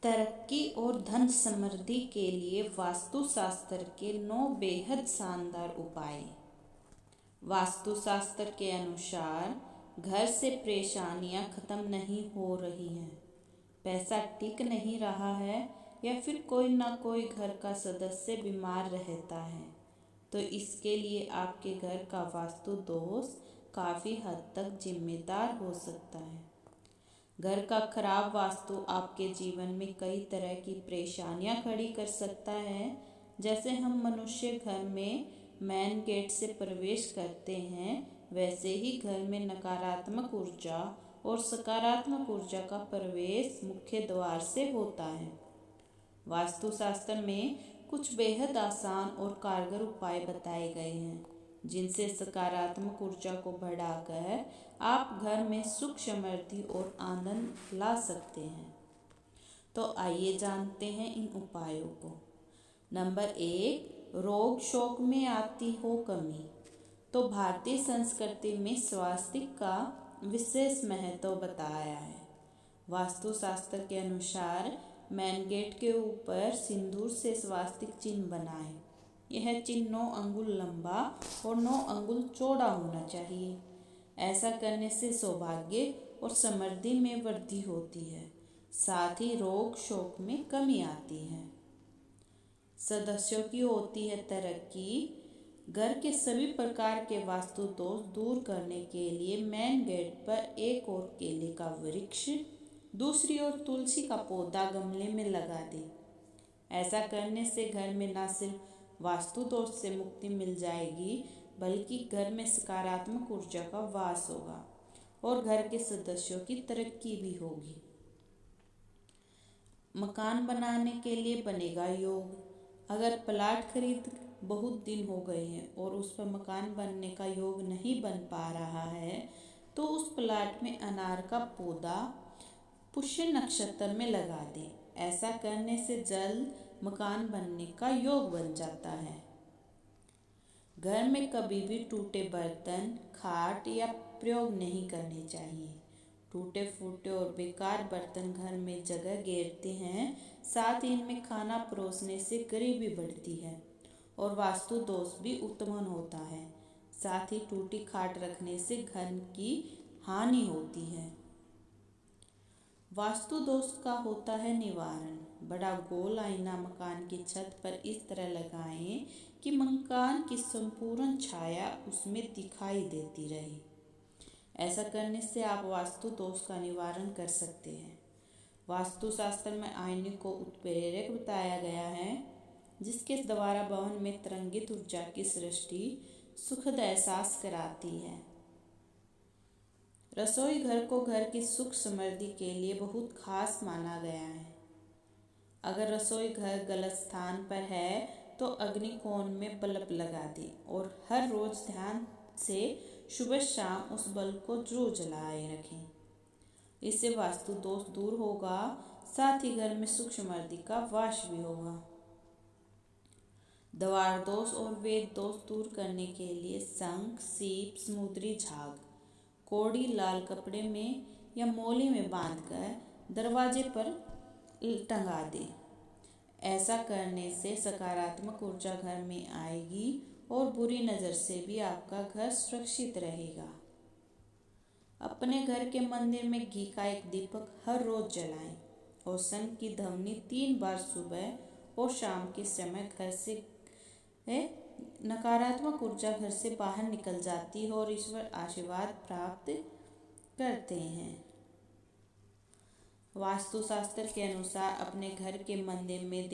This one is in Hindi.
तरक्की और धन समृद्धि के लिए वास्तुशास्त्र के 9 बेहद शानदार उपाय। वास्तुशास्त्र के अनुसार घर से परेशानियां खत्म नहीं हो रही हैं, पैसा टिक नहीं रहा है या फिर कोई ना कोई घर का सदस्य बीमार रहता है, तो इसके लिए आपके घर का वास्तु दोष काफ़ी हद तक जिम्मेदार हो सकता है। घर का खराब वास्तु आपके जीवन में कई तरह की परेशानियां खड़ी कर सकता है। जैसे हम मनुष्य घर में मेन गेट से प्रवेश करते हैं, वैसे ही घर में नकारात्मक ऊर्जा और सकारात्मक ऊर्जा का प्रवेश मुख्य द्वार से होता है। वास्तुशास्त्र में कुछ बेहद आसान और कारगर उपाय बताए गए हैं, जिनसे सकारात्मक ऊर्जा को बढ़ाकर आप घर में सुख समृद्धि और आनंद ला सकते हैं। तो आइए जानते हैं इन उपायों को। नंबर 1, रोग शोक में आती हो कमी। तो भारतीय संस्कृति में स्वास्थ्य का विशेष महत्व बताया है। वास्तुशास्त्र के अनुसार मेन गेट के ऊपर सिंदूर से स्वास्तिक चिन्ह बनाएं। यह चिन्ह 9 अंगुल लंबा और 9 अंगुल चौड़ा होना चाहिए। ऐसा करने से सौभाग्य और समृद्धि में वृद्धि होती है, साथ ही रोग शोक में कमी आती है। सदस्यों की होती है तरक्की। घर के सभी प्रकार के वास्तु दोष दूर करने के लिए मेन गेट पर एक ओर केले का वृक्ष, दूसरी ओर तुलसी का पौधा गमले में लगा दें। ऐसा करने से घर में न सिर्फ वास्तु दोष से मुक्ति मिल जाएगी, बल्कि घर में सकारात्मक ऊर्जा का वास होगा और घर के सदस्यों की तरक्की भी होगी। मकान बनाने के लिए बनेगा योग। अगर प्लाट खरीद बहुत दिन हो गए हैं और उस पर मकान बनने का योग नहीं बन पा रहा है, तो उस प्लाट में अनार का पौधा पुष्य नक्षत्र में लगा दें। ऐसा करने से जल्द मकान बनने का योग बन जाता है। घर में कभी भी टूटे बर्तन, खाट या प्रयोग नहीं करने चाहिए। टूटे फूटे और बेकार बर्तन घर में जगह घेरते हैं, साथ ही इनमें खाना परोसने से गरीबी बढ़ती है और वास्तु दोष भी उत्पन्न होता है। साथ ही टूटी खाट रखने से घर की हानि होती है। वास्तु दोष का होता है निवारण। बड़ा गोल आईना मकान की छत पर इस तरह लगाएं कि मकान की संपूर्ण छाया उसमें दिखाई देती रहे। ऐसा करने से आप वास्तु दोष का निवारण कर सकते हैं। वास्तुशास्त्र में आईने को उत्प्रेरक बताया गया है, जिसके द्वारा भवन में तरंगित ऊर्जा की सृष्टि सुखद एहसास कराती है। रसोई घर को घर की सुख समृद्धि के लिए बहुत खास माना गया है। अगर रसोई घर गलत स्थान पर है तो अग्निकोण में बल्ब लगा दें और हर रोज ध्यान से सुबह शाम उस बल्ब को जरूर जलाए रखें। इससे वास्तु दोष दूर होगा, साथ ही घर में सुख समृद्धि का वास भी होगा। द्वार दोष और वेद दोष दूर करने के लिए शंख, सीप, समुद्री झाग, कौड़ी लाल कपड़े में या मोली में बांधकर दरवाजे पर टंगा दें। ऐसा करने से सकारात्मक ऊर्जा घर में आएगी और बुरी नज़र से भी आपका घर सुरक्षित रहेगा। अपने घर के मंदिर में घी का एक दीपक हर रोज जलाएं और शंख की ध्वनि 3 बार सुबह और शाम के समय घर से नकारात्मक ऊर्जा घर से बाहर निकल जाती है और ईश्वर आशीर्वाद प्राप्त करते हैं। वास्तुशास्त्र के अनुसार अपने घर के मंदिर में